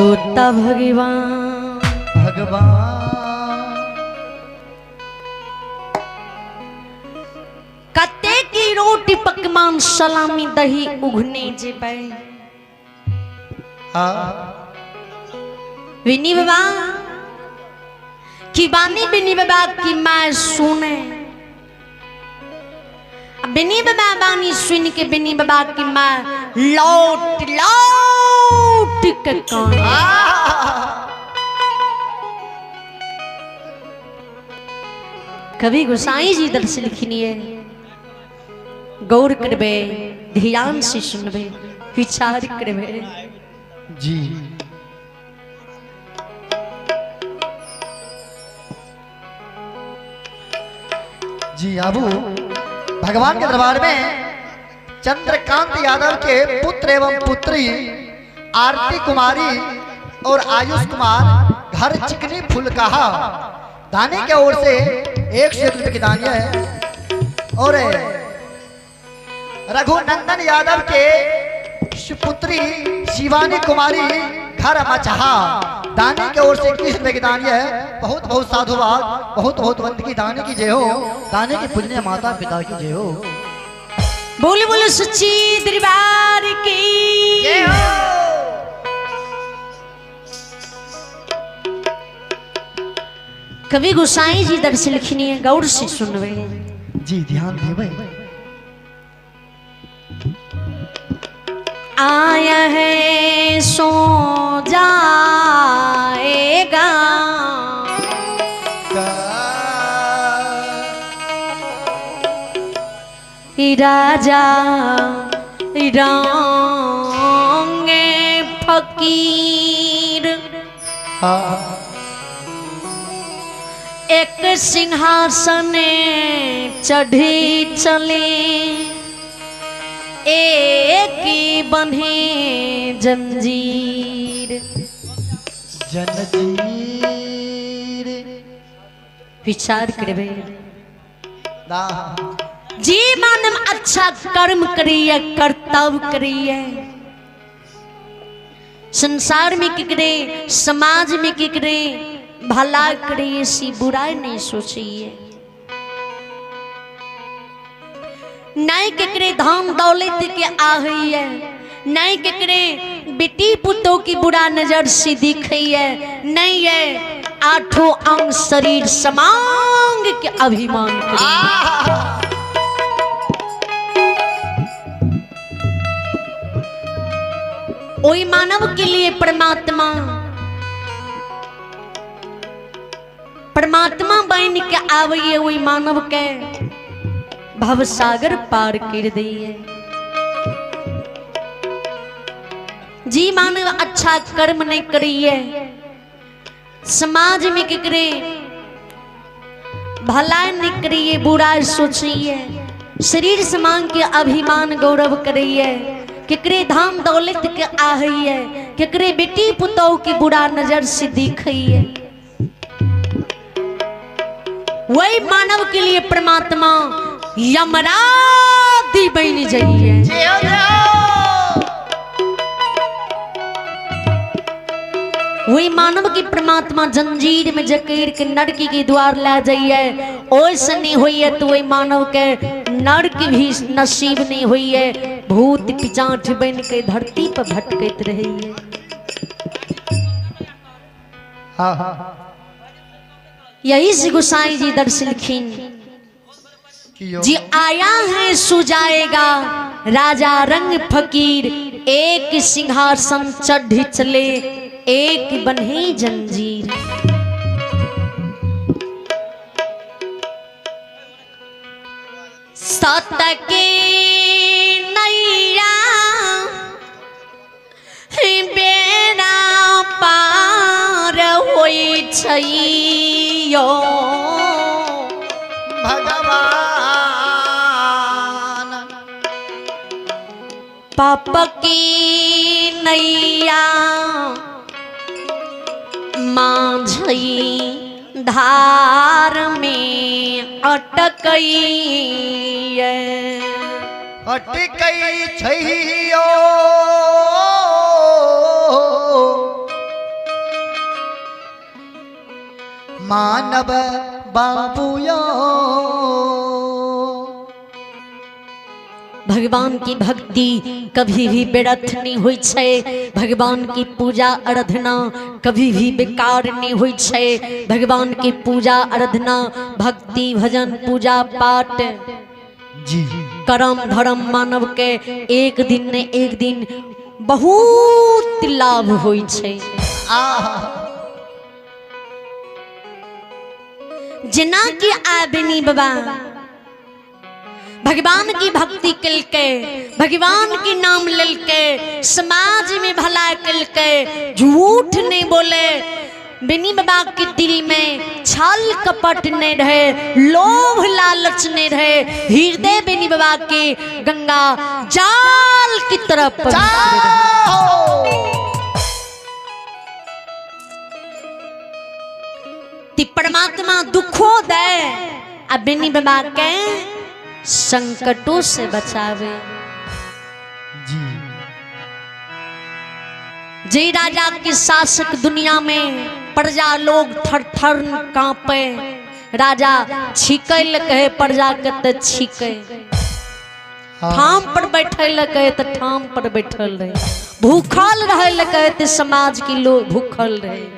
रोता भगवान भगवान कते की रोटी पकवान सलामी दही उघने जे पे विनी बाबा की बानी बिनी बाबा की मैं सुने बिनी बाबा बानी सुन के बिनी बाबा की मैं लौट लौट के कान कवि गोसाई जी दर्श लिखनी है गौर करबे ध्यान से सुनबे विचार करबे जी जी आबू भगवान के दरबार में चंद्रकांत यादव के पुत्र एवं पुत्री आरती कुमारी और आयुष कुमार घर चिकनी फूल कहा दाने के ओर से 100 रुपये की दानिया है और रघुनंदन यादव के पुत्री शिवानी कुमारी घर मचहा दाने के ओर से 21 रुपये की दानिया है। बहुत बहुत साधुवाद बहुत बहुत वंद की दाने की जय हो दाने की पूजनीय माता पिता की जय हो। बोले बोले सच्ची दरबार की जय हो। कवि गोसाई जी दर्श लिखनी है गौर से सुनवे जी ध्यान देवे आया है सो जाएगा राजा रंगे फकीर एक सिंहासन चढ़ी चले एक बंधे जंजीर जंजीर विचार करबे जी मानव अच्छा कर्म करिए कर्तव्य करिए संसार में की करे समाज में की करे भला करिए सी बुराई नहीं सोचिए नहीं केकरे धाम दौलत के आहई है नहीं केकरे बेटी पुतों की बुरा नजर से दिखई है नहीं है आठों अंग शरीर समांग के अभिमान वही मानव के लिए परमात्मा बन के आवे वही मानव के भवसागर पार कर दिए जी मानव अच्छा कर्म नहीं करिए समाज में करे भलाई नहीं करिए बुराई सोचिए शरीर समांग के अभिमान गौरव करिए केकरे धाम दौलत के आहइए केकरे बेटी पुतों की बुरा नजर से दिखइए वही मानव के लिए परमात्मा यमराज बन जाइए वही मानव की परमात्मा जंजीर में जकेर के नरकी के द्वार ला जाइए ओसे नहीं हुई है तो वही मानव के नरक भी नसीब नहीं हुई है भूत पिचाठ बन के धरती पर भटकत रही है। यही से गोसाई जी दर्श लिखीन जी आया है सुजाएगा राजा रंग फकीर एक सिंहासन चढ़ी चले एक बन्ही जंजीर सत के नैया बेड़ा पार होई छइयो भगवान पाप की नैया माझई धार में अटकई अटकई छइयो मानव बाबूयो। भगवान की भक्ति कभी भी व्यर्थ नहीं हुई छे। भगवान की पूजा आराधना कभी भी बेकार नहीं हुई छे। भगवान की पूजा आराधना भक्ति भजन पूजा पाठ जी कर्म धर्म मानव के एक दिन ने एक दिन बहुत लाभ हुई छे। जना की आबिनी बाबा भगवान की भक्ति कल के भगवान की नाम लेल के समाज में भला कल के झूठ नहीं बोले। बेनी बाबा के दिल में छल कपट नहीं रहे, लोभ लालच नहीं रहे। हृदय बेनी बाबा के गंगा जाल की तरफ परमात्मा दुखों दे अब बेनी बाबा के संकटों से बचावे। जी जे राजा के शासक दुनिया में प्रजा लोग थर थर कांपे। राजा छिकल कहे प्रजा के त छिके, ठाम पर बैठल कहे त ठाम पर बैठल रहे, भूखल रहे कहे त समाज के लोग भूखल रहे।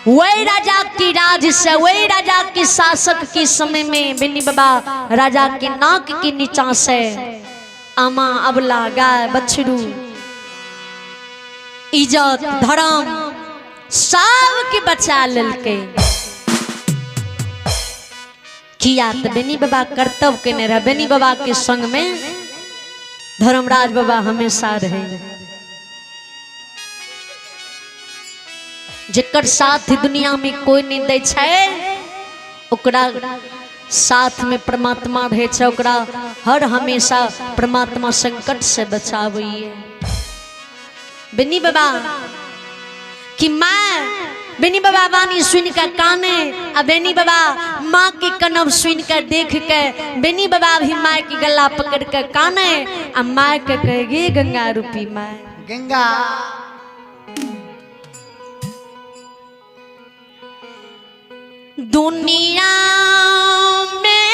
वही राजा की राज से वही राजा के शासक के समय में बेनी बाबा राजा के नाक के नीचा से आमा अबला गाय बछरू इज्जत धर्म सब के बचा ललके। किया तो बेनी बाबा कर्तव्य के नहीं रहा। बेनी बाबा के संग में धर्मराज बाबा हमेशा रहे। जेकर साथ दुनिया में कोई नहीं दे छे ओकरा साथ में परमात्मा रहे छे। ओकरा हर हमेशा परमात्मा संकट से बचावे। बेनी बाबा कि माँ बेनी बाबा वाणी सुन कर काने आ बेनी बाबा माँ के कनव सुन कर देख के बेनी बाबा भी माँ की गला पकड़ कर काने आ माँ के कहे गंगा रूपी माँ गंगा। दुनिया में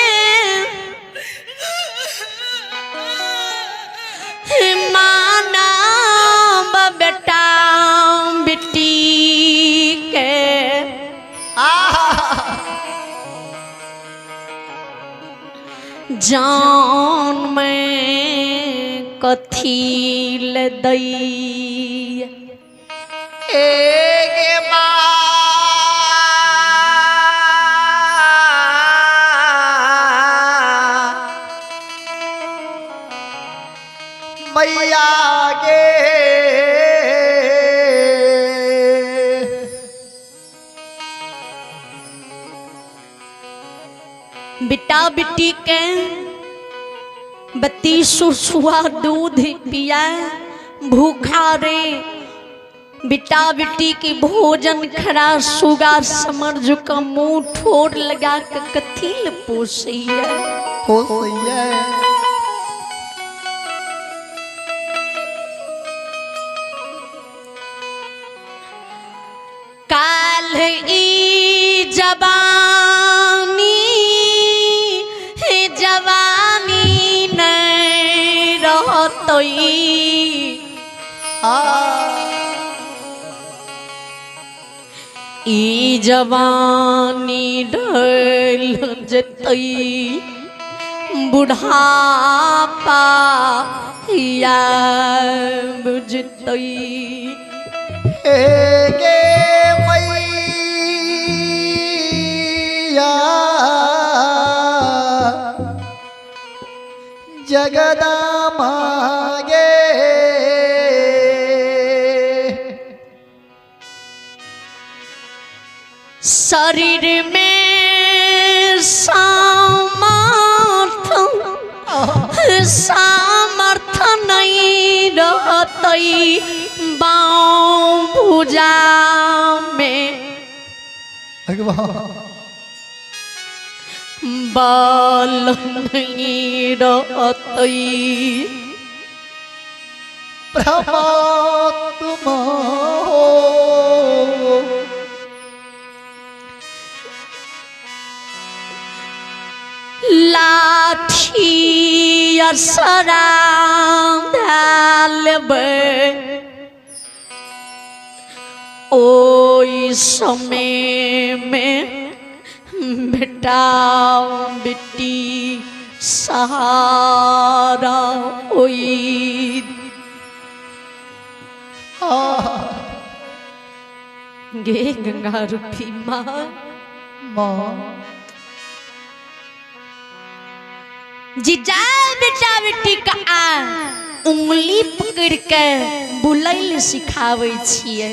मानव बेटा बेटी के जान में कथी ले दई मैया गे बेटा बेटी के बत्ती सुसुआ दूध पिया भूखा रे। बेटा बेटी के भोजन खरा सुगा समर जो का मुंह ठोर लगा के कथील पोसैया काल ई जवानी नहीं रहतई ई जवानी ढल जतई बुढ़ापा या बुझतई। गे मैया जगदम्बा गे शरीर में सामर्थ नहीं रहतई बाँव भुजा में बल नहीं रहतई परमात्मा हो। लाठी असरा धालबे ओई समय में बेटा बेटी सहारा ओई गे गंगा रूपी माँ जीजा बेटा बेटी का उंगली पकड़ के बुलैल सिखावे छिए।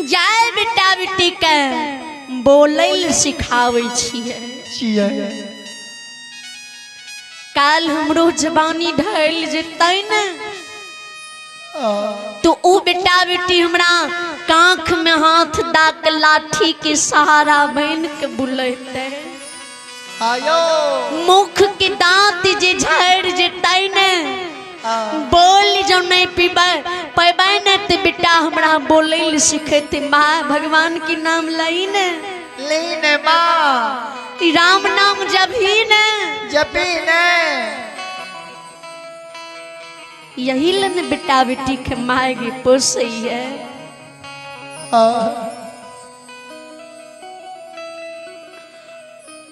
जाय बेटा बेटी के बोलैल सिखावे छिए। काल हमरो जवानी ढल जेतै न तो ओ बेटा बेटी हमरा कांख में हाथ दाक लाठी के सहारा बन के बुलैते। आयो मुख के दांत जे झड़ जेतै न बोल जो नहीं पीबे पैबे न तो बेटा हमरा बोलैल सिखेते। माँ भगवान के नाम लई न लीन माँ राम नाम जभी न जबी ने यही लन बेटा बेटी के माएगी पोसई है।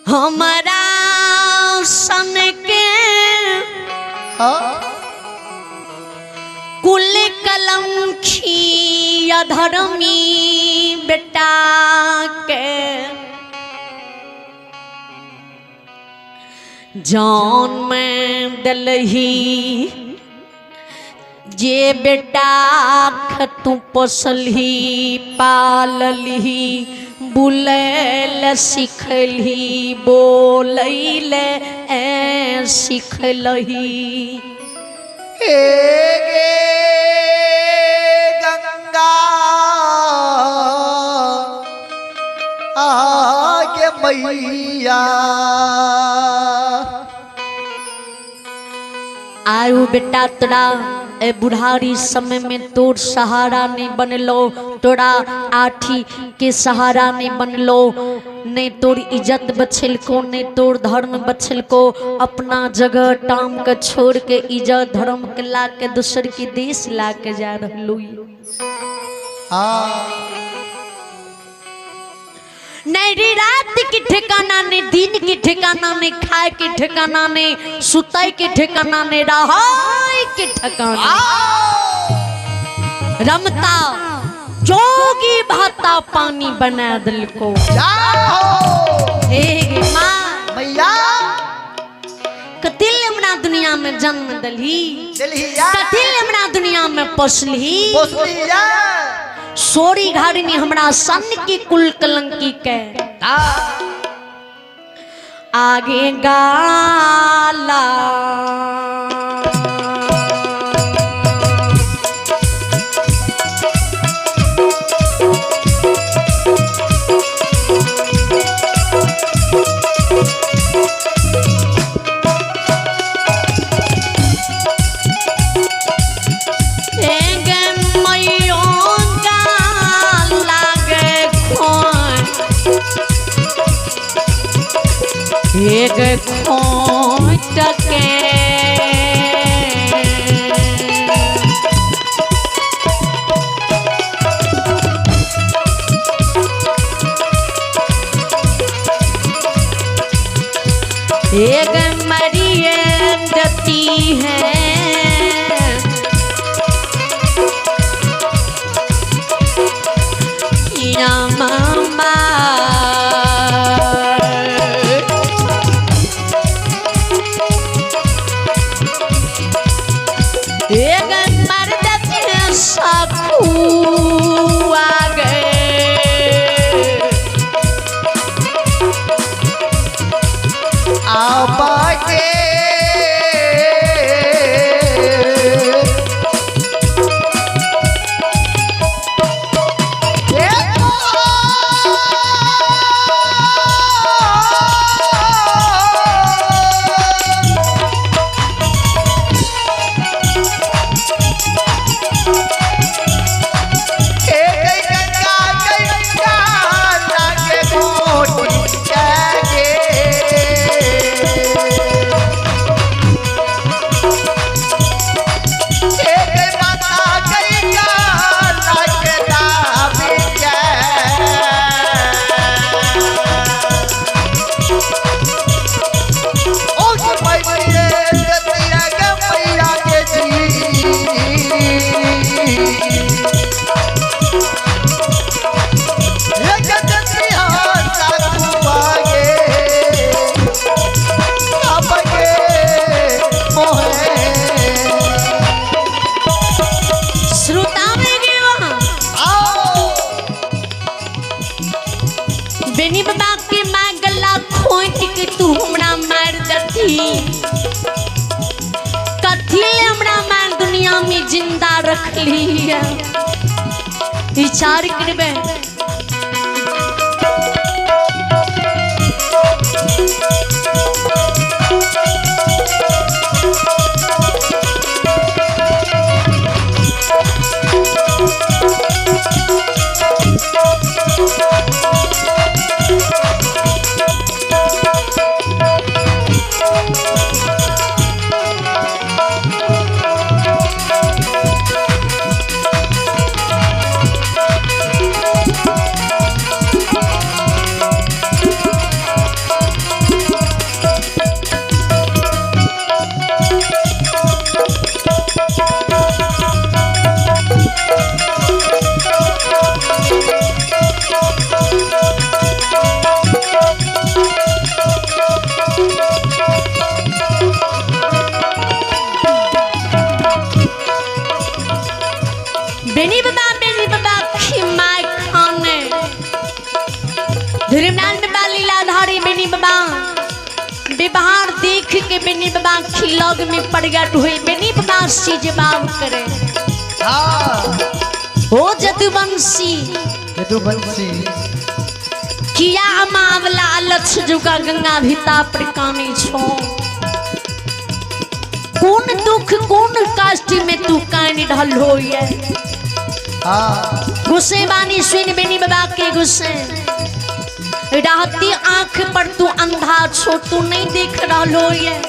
हमारा सन के कुल कलम खी अधर्मी बेटा के जान में दलही जे बेटा खतु पोसलही पाललही बुलैल सिखलही बोलैल सिखलही। गे गंगा आगे मैया आयु बेटा तोरा ए बुढ़ारी समय में तोर सहारा नहीं बनलो। तोरा आठी के सहारा नहीं बनलो। नहीं तोर इज्जत बचल को नहीं तोर धर्म बचल को। अपना जगह टाम के छोड़ के इज्जत धर्म के ला के दूसर के देश ला के जा रहलू। नहीं रात के ठिकाना नहीं दिन के ठिकाना नहीं खाए के ठिकाना नहीं सुताई के ठिकाना नहीं रहाय के ठिकाना। रमता जोगी भाता पानी बना दिल को। हे माँ मैया कतिल हमरा दुनिया में जन्म दलही कतिल हमरा दुनिया में पोसलही। सोरी घाड़ी में हमरा सन की कुल कलंकी के आगे गाला। एक खोट के एक मरिए दती है या मामा। एक मर्द के साखू आ गए आबागे रख ली है विचार करबे। बेनी बाबा खिमाय खाने धर्मनाल बाबा लीलाधारी बेनी बाबा व्यवहार देख के बेनी बाबा खिलौग में प्रगट हुए। बेनी बाबा सी जवाब करे हो जदुवंशी किया मावला लक्ष जुगा गंगा भिता प्रकामी छो कौन दुख कौन कष्ट में तू कान ढल होइए। गुस्से बानी सुन बेनी बाबा के गुस्से रहती आंख पर तू अंधा छो तू नहीं देख रहा ये।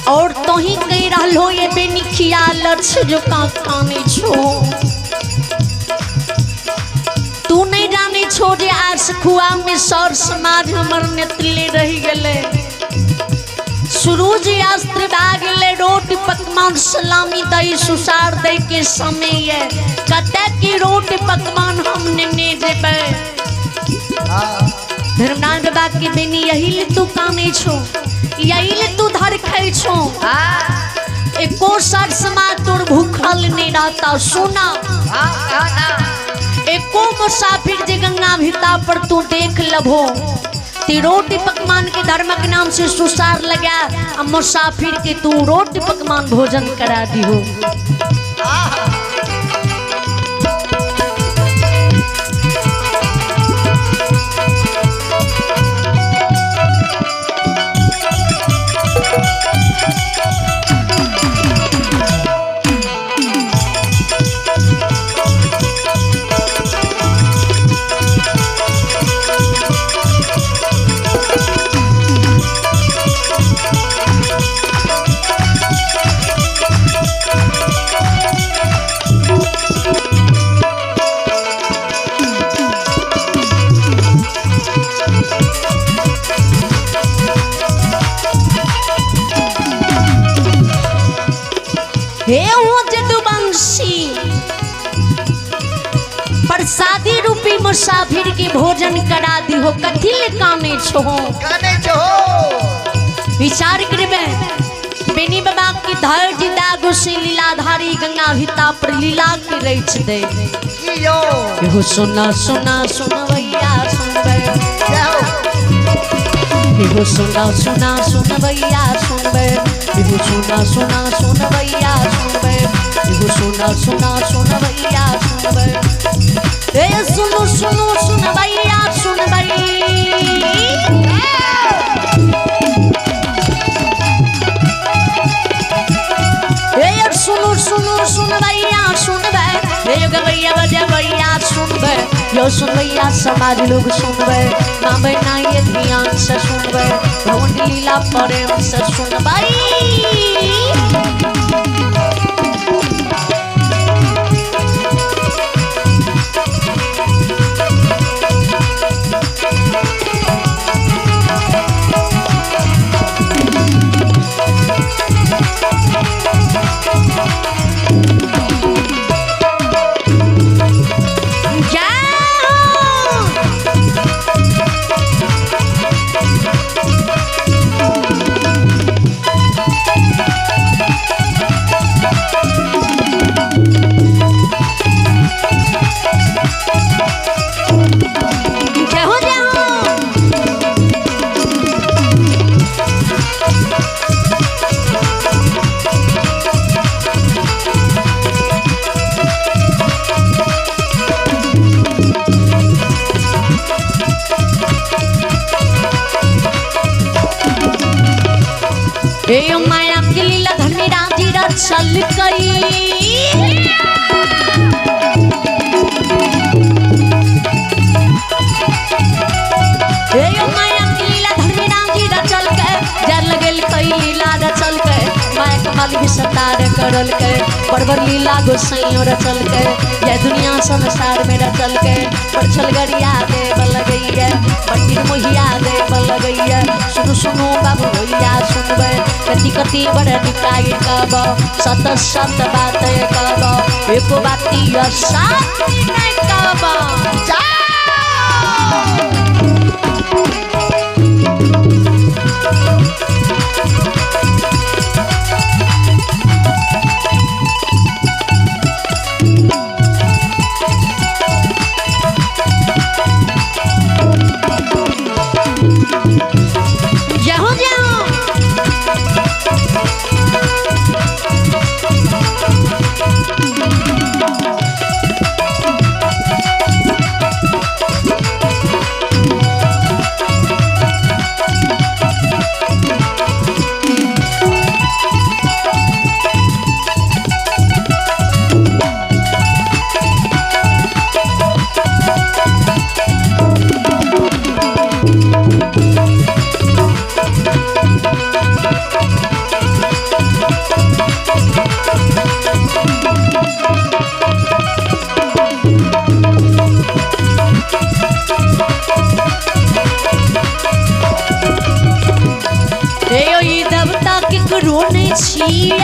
और तो ही कही रहो ये बेनी खियाल जो काने छो तू नहीं जाने छो जे आज खुआ में सौर समाज हमर नेतले रही गले सूरज अस्त्र भागले रोटी पकवान सलामी दही सुसार दे के समय है कते की रोटी पकवान हमने ने देबे। धर्मनाल बाबा की बेनी यही तू काने छो यही तू धर खाई छो एको सर समाज तोर भूखल नहीं रहता सुना एको मुसाफिर जे गंगा भिता पर तू देख लभो ती रोटी पकवान के धर्म के नाम से सुसार लगा अब मुसाफिर के तू रोटी पकवान भोजन करा दी हो। प्रसादी रूपी मुसाफिर के भोजन करा दी हो कथिल काने छो विचार करबे। बेनी बाबा की धैर्य दागो से लीलाधारी गंगा भिता पर लीला के रच दे हो सुना सुना सुनवैया सुनबे हो सुना सुना सुनवैया सुनबे हो सुना सुना सुनवैया सुनबे हो सुना सुना सुनवैया सुनबे ए सुनो सुनो सुनवैया सुनबे ए सुनो सुनो सुनवैया सुनबे ए गवैया बजवैया सुनबे यो सुनबैया समाज लोग सुनबै नामे ना ये ध्यान से सुनबै भगवान की लीला प्रेम से सुनबै ए माया की लीला धर्मी राजी चल गई ए माया की लीला धर्मी राजी चल के जल गेल कई लीला चल के माया कमाल भी सतार करल के बड़बर लीला गोसाई और चल के ये दुनिया संसार में चल के पर चल गरिया दे बल गई है पट्टी मोहिया दे बल गई है सुनो सुनो बाबू भैया सुनबे कति कति बड़ निकाय कब सत सत बात कब एको बाती साथ नहीं कब जा देवता के करो नहीं छिया